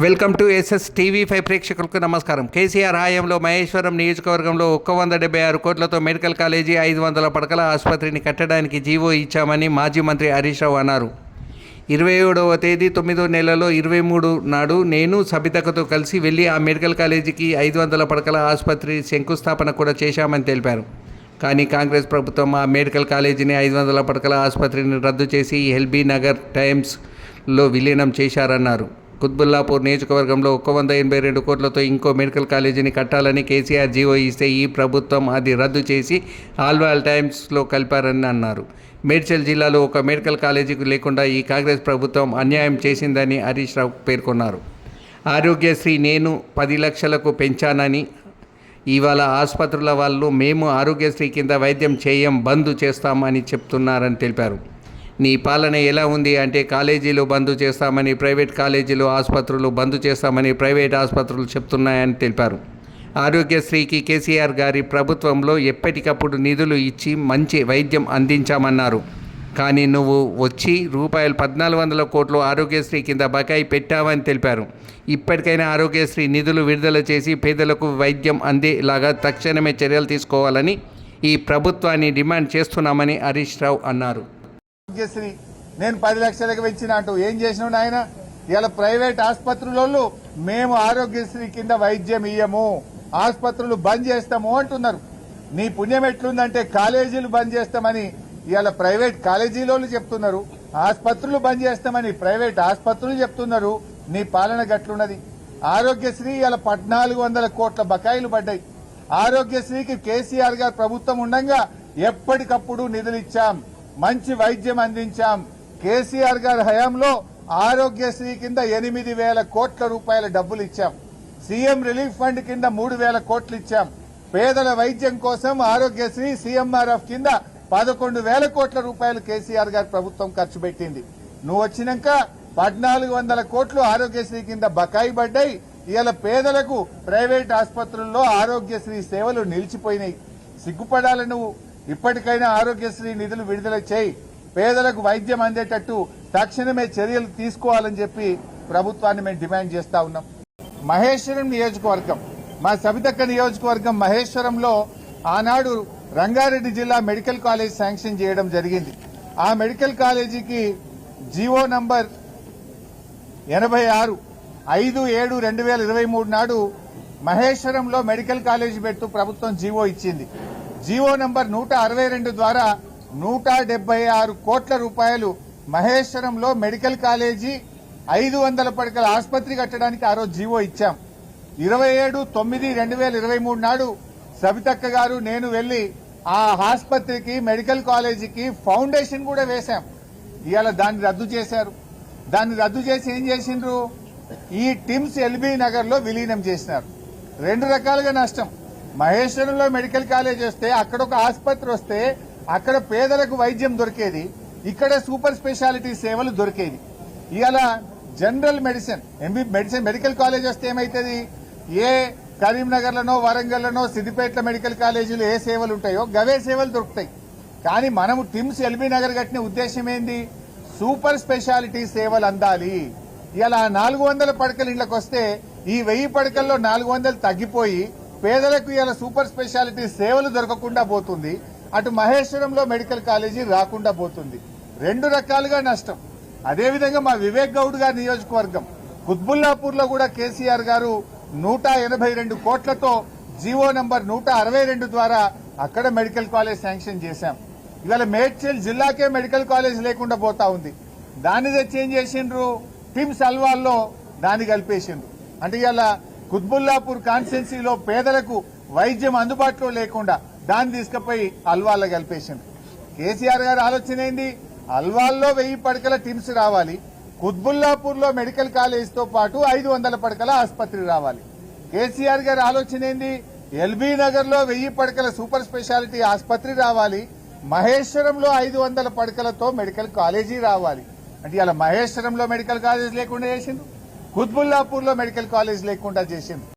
Welcome to SS TV5 ప్రేక్షకులకు నమస్కారం. కేసీఆర్ హయాంలో మహేశ్వరం నియోజకవర్గంలో 176 కోట్లతో మెడికల్ కాలేజీ 500 పడకల ఆసుపత్రిని కట్టడానికి జీవో ఇచ్చామని మాజీ మంత్రి హరీష్ రావు అన్నారు. 27వ తేదీ 9వ నెలలో 23 నాడు నేను సబితకతో కలిసి వెళ్లి ఆ మెడికల్ కాలేజీకి 500 పడకల ఆసుపత్రి శంకుస్థాపన కూడా చేశామని తెలిపారు. కానీ కాంగ్రెస్ ప్రభుత్వం ఆ మెడికల్ కాలేజీని 500 పడకల ఆసుపత్రిని రద్దు చేసి ఎల్బీ నగర్ టైమ్స్లో విలీనం చేశారన్నారు. కుత్బుల్లాపూర్ నియోజకవర్గంలో 182 కోట్లతో ఇంకో మెడికల్ కాలేజీని కట్టాలని కేసీఆర్ జీవో ఇస్తే ఈ ప్రభుత్వం అది రద్దు చేసి ఆల్వాల్ టైమ్స్లో కలిపారని అన్నారు. మేడ్చల్ జిల్లాలో ఒక మెడికల్ కాలేజీకి లేకుండా ఈ కాంగ్రెస్ ప్రభుత్వం అన్యాయం చేసిందని హరీష్ రావు పేర్కొన్నారు. ఆరోగ్యశ్రీ నేను 10 లక్షలకు పెంచానని, ఇవాళ ఆసుపత్రుల వాళ్ళు మేము ఆరోగ్యశ్రీ కింద వైద్యం బంద్ చేస్తామని చెప్తున్నారని తెలిపారు. నీ పాలన ఎలా ఉంది అంటే కాలేజీలు బంద్ చేస్తామని, ప్రైవేట్ కాలేజీలు ఆసుపత్రులు బంద్ చేస్తామని ప్రైవేట్ ఆసుపత్రులు చెప్తున్నాయని తెలిపారు. ఆరోగ్యశ్రీకి కేసీఆర్ గారి ప్రభుత్వంలో ఎప్పటికప్పుడు నిధులు ఇచ్చి మంచి వైద్యం అందించామన్నారు. కానీ నువ్వు వచ్చి ₹1,400 కోట్లు ఆరోగ్యశ్రీ కింద బకాయి పెట్టావని తెలిపారు. ఇప్పటికైనా ఆరోగ్యశ్రీ నిధులు విడుదల చేసి పేదలకు వైద్యం అందేలాగా తక్షణమే చర్యలు తీసుకోవాలని ఈ ప్రభుత్వాన్ని డిమాండ్ చేస్తున్నామని హరీష్ రావు అన్నారు. ఆరోగ్యశ్రీ నేను 10 లక్షలకు పెంచిన అంటూ ఏం చేసినావు నాయన? ఇలా ప్రైవేట్ ఆసుపత్రులలో మేము ఆరోగ్యశ్రీ కింద వైద్యం ఇయ్యము, ఆసుపత్రులు బంద్ చేస్తాము అంటున్నారు. నీ పుణ్యం ఎట్లుందంటే కాలేజీలు బంద్ చేస్తామని ఇలా ప్రైవేట్ కాలేజీలోళ్ళు చెప్తున్నారు, ఆసుపత్రులు బంద్ చేస్తామని ప్రైవేట్ ఆసుపత్రులు చెప్తున్నారు. నీ పాలన గట్లున్నది. ఆరోగ్యశ్రీ ఇలా 1,400 కోట్ల బకాయిలు పడ్డాయి. ఆరోగ్యశ్రీకి కేసీఆర్ గారు ప్రభుత్వం ఉండగా ఎప్పటికప్పుడు నిధులు ఇచ్చాం, మంచి వైద్యం అందించాం. కేసీఆర్ గారి హయాంలో ఆరోగ్యశ్రీ కింద 8,000 కోట్ల రూపాయల డబ్బులు ఇచ్చాం. సీఎం రిలీఫ్ ఫండ్ కింద 3,000 కోట్లు ఇచ్చాం. పేదల వైద్యం కోసం ఆరోగ్యశ్రీ సీఎంఆర్ఎఫ్ కింద 11,000 కోట్ల రూపాయలు కేసీఆర్ గారి ప్రభుత్వం ఖర్చు పెట్టింది. నువ్వు వచ్చినాక 1,400 కోట్లు ఆరోగ్యశ్రీ కింద బకాయి పడ్డాయి. ఇవాళ పేదలకు ప్రైవేట్ ఆసుపత్రుల్లో ఆరోగ్యశ్రీ సేవలు నిలిచిపోయినాయి. సిగ్గుపడాలి నువ్వు. ఇప్పటికైనా ఆరోగ్యశ్రీ నిధులు విడుదల చేయి, పేదలకు వైద్యం అందేటట్టు తక్షణమే చర్యలు తీసుకోవాలని చెప్పి ప్రభుత్వాన్ని మేము డిమాండ్ చేస్తా ఉన్నాం. మహేశ్వరం నియోజకవర్గం, మా సబితక్క నియోజకవర్గం మహేశ్వరంలో ఆనాడు రంగారెడ్డి జిల్లా మెడికల్ కాలేజ్ శాంక్షన్ చేయడం జరిగింది. ఆ మెడికల్ కాలేజీకి జీవో నంబర్ 86 5/7/2023 నాడు మహేశ్వరంలో మెడికల్ కాలేజీ పెడుతూ ప్రభుత్వం జీవో ఇచ్చింది. జీవో నంబర్ 162 ద్వారా 176 కోట్ల రూపాయలు మహేశ్వరంలో మెడికల్ కాలేజీ 500 పడకల ఆసుపత్రి కట్టడానికి ఆ రోజు జీవో ఇచ్చాం. 27/9/2023 నాడు సబితక్క గారు నేను వెళ్లి ఆ ఆసుపత్రికి మెడికల్ కాలేజీకి ఫౌండేషన్ కూడా వేశాం. ఇవాళ దాన్ని రద్దు చేశారు. దాన్ని రద్దు చేసి ఏం చేసిండ్రు? ఈ టిమ్స్ ఎల్బీ నగర్ లో విలీనం చేసినారు. 2 రకాలుగా నష్టం. మహేశ్వరంలో మెడికల్ కాలేజ్ వస్తే, అక్కడ ఒక ఆసుపత్రి వస్తే అక్కడ పేదలకు వైద్యం దొరికేది, ఇక్కడ సూపర్ స్పెషాలిటీ సేవలు దొరికేది. ఇవాళ జనరల్ మెడిసిన్ మెడికల్ కాలేజ్ వస్తే ఏమైతుంది? ఏ కరీంనగర్లనో వరంగల్లోనో సిద్దిపేటలో మెడికల్ కాలేజీలు ఏ సేవలు ఉంటాయో గవే సేవలు దొరుకుతాయి. కానీ మనము టిమ్స్ ఎల్బీ నగర్ కట్టిన ఉద్దేశం ఏంది? సూపర్ స్పెషాలిటీ సేవలు అందాలి. ఇలా 400 పడకల ఇళ్లకు వస్తే ఈ 1000 పడకల్లో 400 తగ్గిపోయి పేదలకు ఇలా సూపర్ స్పెషాలిటీ సేవలు దొరకకుండా పోతుంది. అటు మహేశ్వరంలో మెడికల్ కాలేజీ రాకుండా పోతుంది. 2 రకాలుగా నష్టం. అదేవిధంగా మా వివేక్ గౌడ్ గారి నియోజకవర్గం కుత్బుల్లాపూర్ లో కూడా కేసీఆర్ గారు 182 కోట్లతో జీవో నంబర్ 162 ద్వారా అక్కడ మెడికల్ కాలేజ్ శాంక్షన్ చేశాం. ఇవాళ మేడ్చల్ జిల్లాకే మెడికల్ కాలేజ్ లేకుండా పోతా ఉంది. దాన్ని తెచ్చి ఏం చేసిండ్రు? టిమ్స్ అల్వాల్లో దాన్ని కలిపేసిండ్రు. అంటే ఇవాళ కుత్బుల్లాపూర్ కాన్స్టిట్యున్సీలో పేదలకు వైద్యం అందుబాటులో లేకుండా దాన్ని తీసుకుపోయి అల్వాల్లో కలిపేసిండ్రు. కేసీఆర్ గారి ఆలోచన ఏంది? అల్వాల్లో 1000 పడకల టిమ్స్ రావాలి, కుత్బుల్లాపూర్ లో మెడికల్ కాలేజ్ తో పాటు 500 పడకల ఆసుపత్రి రావాలి. కేసీఆర్ గారి ఆలోచన ఏంది? ఎల్బీ నగర్ లో 1000 పడకల సూపర్ స్పెషాలిటీ ఆసుపత్రి రావాలి, మహేశ్వరంలో 500 పడకలతో మెడికల్ కాలేజీ రావాలి. అంటే ఇలా మహేశ్వరంలో మెడికల్ కాలేజ్ లేకుండా చేసిండ్రు, కుత్బుల్లాపూర్ లో మెడికల్ కాలేజ్ లేకుండా చేసిండ్రు.